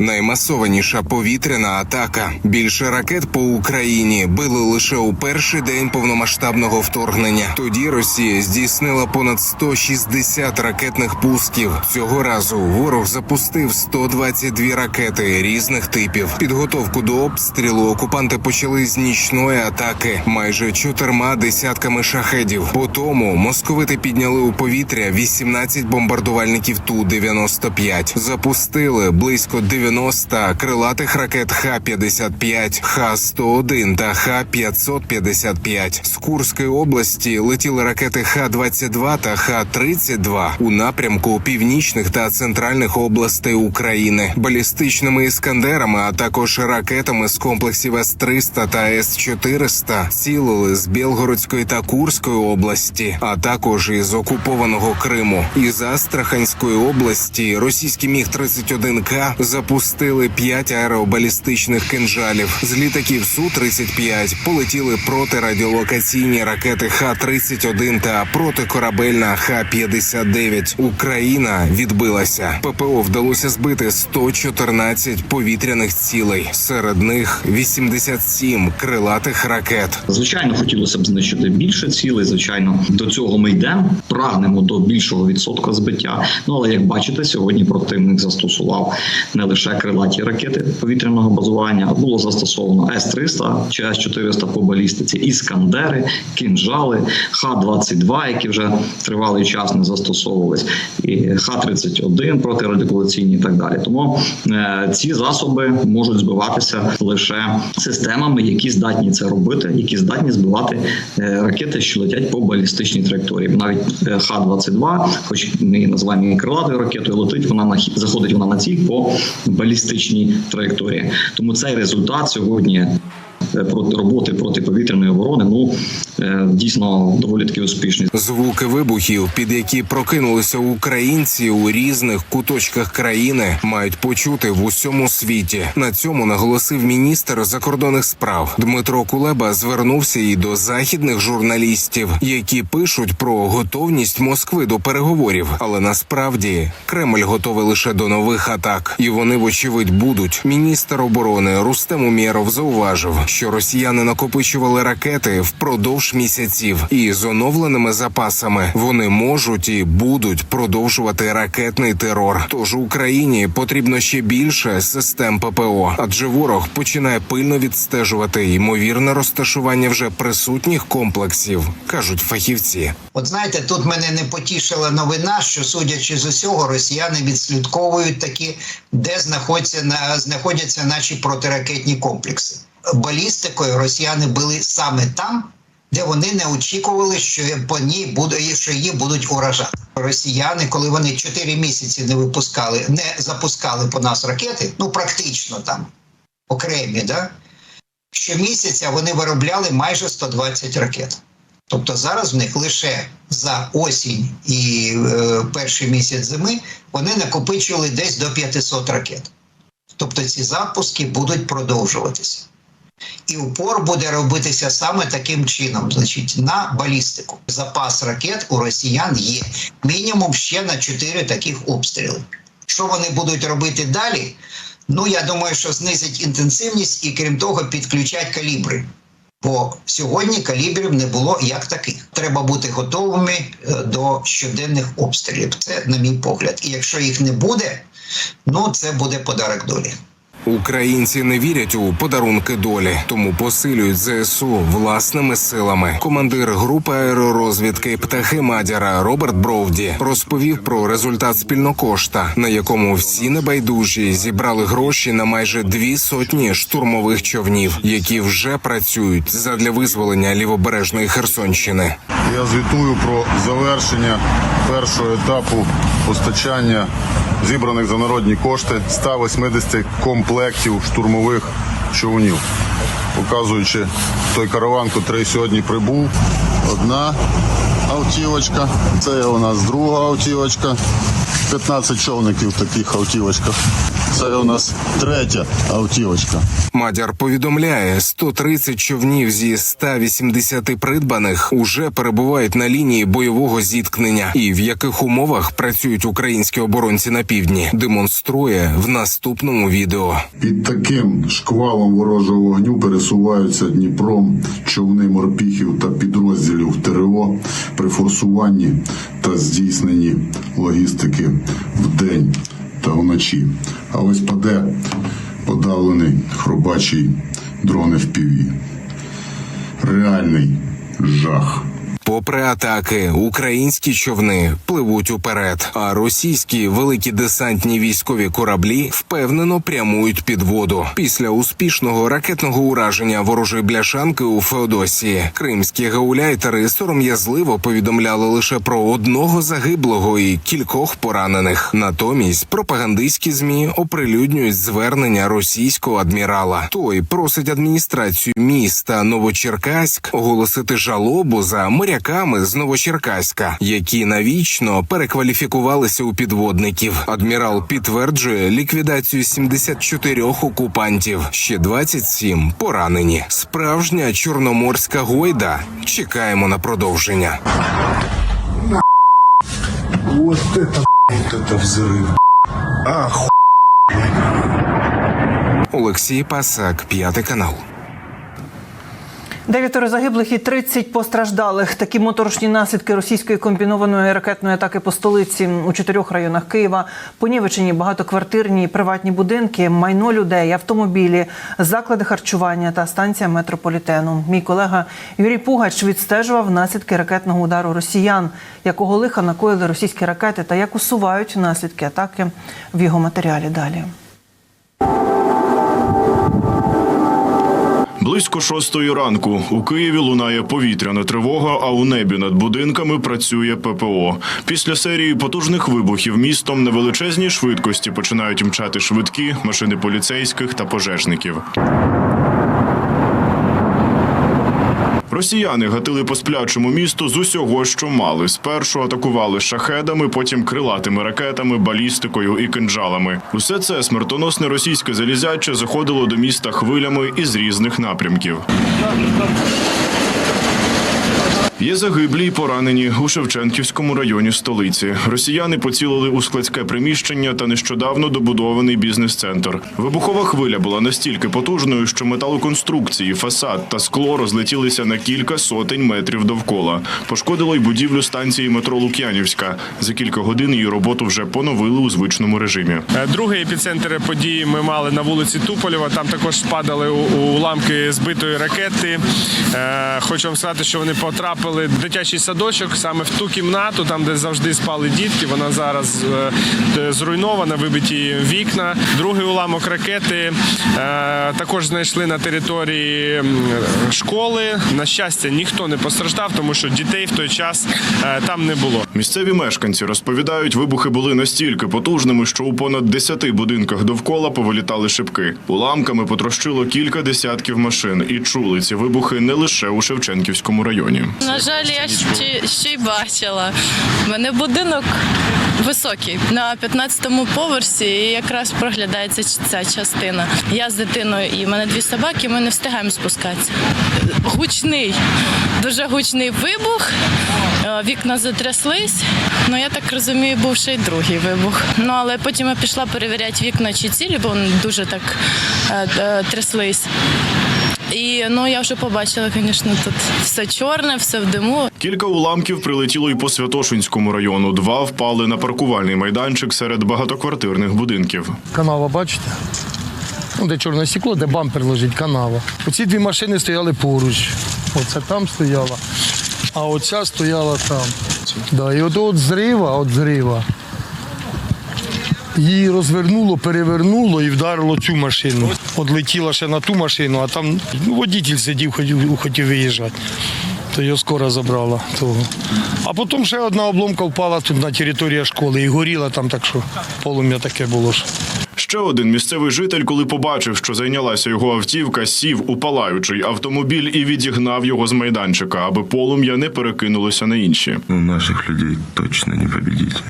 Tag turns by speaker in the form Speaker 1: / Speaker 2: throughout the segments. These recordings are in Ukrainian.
Speaker 1: Наймасованіша повітряна атака. Більше ракет по Україні били лише у перший день повномасштабного вторгнення. Тоді Росія здійснила понад 160 ракетних пусків. Цього разу ворог запустив 122 ракети різних типів. Підготовку до обстрілу окупанти почали з нічної атаки майже 4 десятками шахедів. По тому московити підняли у повітря 18 бомбардувальників Ту-95. Запустили близько 90 крилатих ракет Х-55, Х-101 та Х-555. З Курської області летіли ракети Х-22 та Х-32 у напрямку північних та центральних областей України. Балістичними іскандерами, а також ракетами з комплексів С-300 та С-400 цілили з Білгородської та Курської області, а також із окупованого Криму. Із Астраханської області російські Міг-31К запустили 5 аеробалістичних кинжалів. З літаків Су-35 полетіли протирадіолокаційні ракети Х-31 та протикорабельна Х-59. Україна відбилася. ППО вдалося збити 114 повітряних цілей. Серед них 87 крилатих ракет.
Speaker 2: Звичайно, хотілося б знищити більше цілей. Звичайно, до цього ми йдемо. Прагнемо до більшого відсотка збиття. Але, як бачите, сьогодні противник застосував не лише крилаті ракети повітряного базування, а було застосовано С-300 чи С-400 по балістиці, іскандери, кінжали, Х-22, які вже тривалий час не застосовувались, і Х-31 протирадіолокаційні і так далі. Тому ці засоби можуть збиватися лише системами, які здатні це робити, які здатні збивати ракети, що летять по балістичній траєкторії. Навіть Х-22, хоч ми її називаємо її крилатою ракетою, летить вона заходить вона на ціль по балістичній траєкторії. Тому цей результат сьогодні роботи протиповітряної оборони, дійсно доволі таки успішний.
Speaker 1: Звуки вибухів, під які прокинулися українці у різних куточках країни, мають почути в усьому світі. На цьому наголосив міністр закордонних справ. Дмитро Кулеба звернувся і до західних журналістів, які пишуть про готовність Москви до переговорів. Але насправді Кремль готовий лише до нових атак. І вони, вочевидь, будуть. Міністр оборони Рустем Умєров зауважив, що росіяни накопичували ракети впродовж місяців, і з оновленими запасами вони можуть і будуть продовжувати ракетний терор. Тож Україні потрібно ще більше систем ППО, адже ворог починає пильно відстежувати ймовірне розташування вже присутніх комплексів, кажуть фахівці.
Speaker 3: От знаєте, тут мене не потішила новина, що, судячи з усього, росіяни відслідковують таки, де знаходяться наші протиракетні комплекси. Балістикою росіяни били саме там, де вони не очікували, що її будуть уражати. Росіяни, коли вони 4 місяці не запускали по нас ракети, практично там окремі, щомісяця вони виробляли майже 120 ракет. Тобто зараз в них лише за осінь і перший місяць зими вони накопичили десь до 500 ракет. Тобто ці запуски будуть продовжуватися. І упор буде робитися саме таким чином, на балістику. Запас ракет у росіян є. Мінімум ще на 4 таких обстріли. Що вони будуть робити далі? Я думаю, що знизить інтенсивність і, крім того, підключать калібри. Бо сьогодні калібрів не було як таких. Треба бути готовими до щоденних обстрілів. Це, на мій погляд. І якщо їх не буде, це буде подарок долі.
Speaker 1: Українці не вірять у подарунки долі, тому посилюють ЗСУ власними силами. Командир групи аеророзвідки «Птахи Мадяра» Роберт Бровді розповів про результат спільнокошта, на якому всі небайдужі зібрали гроші на майже 200 штурмових човнів, які вже працюють задля визволення лівобережної Херсонщини.
Speaker 4: Я звітую про завершення першого етапу постачання зібраних за народні кошти 180 комплектів штурмових човнів. Показуючи той караван, котрий сьогодні прибув. Одна автівочка, це у нас друга автівочка, 15 човників в таких автівочках. Це у нас третя автівочка.
Speaker 1: Мадяр повідомляє, 130 човнів зі 180 придбаних уже перебувають на лінії бойового зіткнення. І в яких умовах працюють українські оборонці на півдні, демонструє в наступному відео.
Speaker 4: Під таким шквалом ворожого вогню пересуваються Дніпром човни морпіхів та підрозділів ТРО при форсуванні та здійсненні логістики вдень та вночі. А ось паде подавлений хробачий дрон FPV. Реальний жах.
Speaker 1: Попри атаки, українські човни пливуть уперед, а російські великі десантні військові кораблі впевнено прямують під воду. Після успішного ракетного ураження ворожої бляшанки у Феодосії кримські гауляйтери сором'язливо повідомляли лише про одного загиблого і кількох поранених. Натомість пропагандистські ЗМІ оприлюднюють звернення російського адмірала. Той просить адміністрацію міста Новочеркаськ оголосити жалобу за моряками з Новочеркаська, які навічно перекваліфікувалися у підводників. Адмірал підтверджує ліквідацію 74 окупантів, ще 27 поранені. Справжня чорноморська гойда. Чекаємо на продовження.
Speaker 5: Вот это взрыв. Ах,
Speaker 1: Олексій Пасак, 5 канал.
Speaker 6: 9 загиблих і 30 постраждалих. Такі моторошні наслідки російської комбінованої ракетної атаки по столиці. У 4 районах Києва понівечені багатоквартирні і приватні будинки, майно людей, автомобілі, заклади харчування та станція метрополітену. Мій колега Юрій Пугач відстежував наслідки ракетного удару росіян, якого лиха накоїли російські ракети та як усувають наслідки атаки в його матеріалі далі.
Speaker 7: Близько 6-ї ранку у Києві лунає повітряна тривога, а у небі над будинками працює ППО. Після серії потужних вибухів містом на величезній швидкості починають мчати швидкі, машини поліцейських та пожежників. Росіяни гатили по сплячому місту з усього, що мали. Спершу атакували шахедами, потім крилатими ракетами, балістикою і кинджалами. Усе це смертоносне російське залізяче заходило до міста хвилями із різних напрямків. Є загиблі й поранені у Шевченківському районі столиці. Росіяни поцілили у складське приміщення та нещодавно добудований бізнес-центр. Вибухова хвиля була настільки потужною, що металоконструкції, фасад та скло розлетілися на кілька сотень метрів довкола. Пошкодило й будівлю станції метро Лук'янівська. За кілька годин її роботу вже поновили у звичному режимі.
Speaker 8: Другий епіцентр події ми мали на вулиці Туполєва. Там також падали уламки збитої ракети. Хочу вам сказати, що вони потрапили в дитячий садочок, саме в ту кімнату, там, де завжди спали дітки. Вона зараз зруйнована, вибиті вікна. Другий уламок ракети також знайшли на території школи. На щастя, ніхто не постраждав, тому що дітей в той час там не було.
Speaker 7: Місцеві мешканці розповідають, вибухи були настільки потужними, що у понад 10 будинках довкола повилітали шибки. Уламками потрощило кілька десятків машин. І чули ці вибухи не лише у Шевченківському районі.
Speaker 9: На жаль, я ще й бачила. У мене будинок високий, на 15-му поверсі, і якраз проглядається ця частина. Я з дитиною і в мене 2 собаки, ми не встигаємо спускатися. Гучний, дуже гучний вибух, вікна затряслись. Ну, я так розумію, був ще й другий вибух. Ну, але потім я пішла перевіряти вікна чи цілі, бо вони дуже так тряслись. І я вже побачила, звісно, тут все чорне, все в диму.
Speaker 7: Кілька уламків прилетіло й по Святошинському району. 2 впали на паркувальний майданчик серед багатоквартирних будинків.
Speaker 10: Канава, бачите? Де чорне стекло, де бампер лежить, канава. Оці 2 машини стояли поруч. Оце там стояла, а оця стояла там. Да, і от зрива. Її розвернуло, перевернуло і вдарило цю машину. От летіла ще на ту машину, а там водитель сидів, хотів виїжджати. То його скоро забрала того. А потім ще одна обломка впала тут на території школи і горіла там, так що полум'я таке було ж.
Speaker 7: Ще один місцевий житель, коли побачив, що зайнялася його автівка, сів у палаючий автомобіль і відігнав його з майданчика, аби полум'я не перекинулося на інші.
Speaker 5: наших людей точно не победить.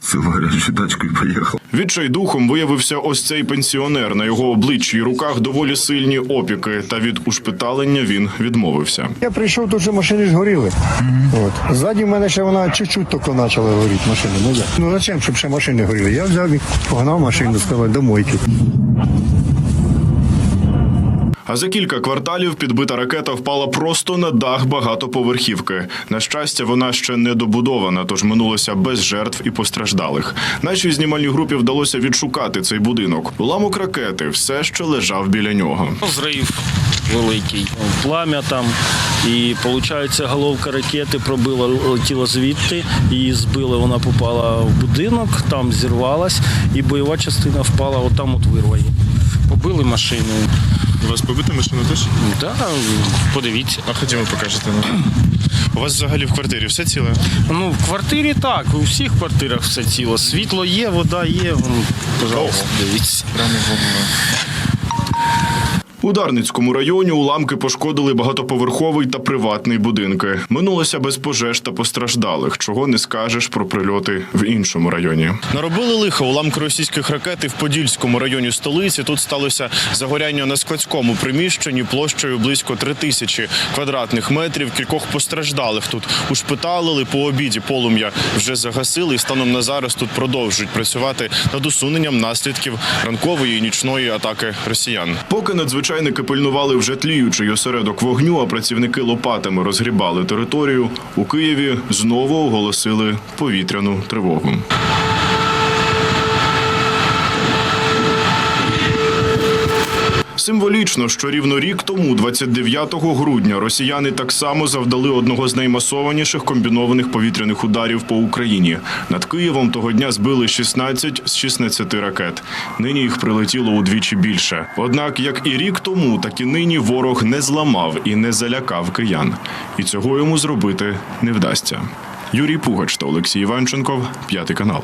Speaker 5: Все, гарячу тачку і поїхав.
Speaker 7: Відчайдухом виявився ось цей пенсіонер. На його обличчі і руках доволі сильні опіки, та від ушпиталення він відмовився.
Speaker 10: Я прийшов, тут же машини ж горіли. От. Ззаді в мене ще вона чуть-чуть тільки почала горіти машини. Ну зачем, щоб ще машини горіли? Я взяв і погнав машину, сказав, до мойки.
Speaker 7: А за кілька кварталів підбита ракета впала просто на дах багатоповерхівки. На щастя, вона ще не добудована, тож минулося без жертв і постраждалих. Нашій знімальній групі вдалося відшукати цей будинок. Уламок ракети все ще лежав біля нього.
Speaker 11: Зрив великий, плам'я там, і, виходить, головка ракети пробила, летіла звідти, її збили, вона попала в будинок, там зірвалась, і бойова частина впала, отам от вирває. Побили машину.
Speaker 7: У вас побита машина теж?
Speaker 11: Так, да, подивіться.
Speaker 7: А ходімо, покажете нам. У вас взагалі в квартирі все ціле?
Speaker 11: Ну, в квартирі так, у всіх квартирах все ціло. Світло є, вода є, пожалуйста, дивіться.
Speaker 7: У Дарницькому районі уламки пошкодили багатоповерховий та приватний будинки. Минулося без пожеж та постраждалих, чого не скажеш про прильоти в іншому районі. Наробили лихо уламки російських ракет і в Подільському районі столиці. Тут сталося загоряння на складському приміщенні площею близько 3000 квадратних метрів. Кількох постраждалих тут ушпиталили. По обіді полум'я вже загасили і станом на зараз тут продовжують працювати над усуненням наслідків ранкової і нічної атаки росіян. Поки надзвичайники пильнували вже тліючий осередок вогню, а працівники лопатами розгрібали територію, у Києві знову оголосили повітряну тривогу. Символічно, що рівно рік тому, 29 грудня, росіяни так само завдали одного з наймасованіших комбінованих повітряних ударів по Україні. Над Києвом того дня збили 16 з 16 ракет. Нині їх прилетіло удвічі більше. Однак, як і рік тому, так і нині ворог не зламав і не залякав киян. І цього йому зробити не вдасться. Юрій Пугач та Олексій Іванченков, 5 канал.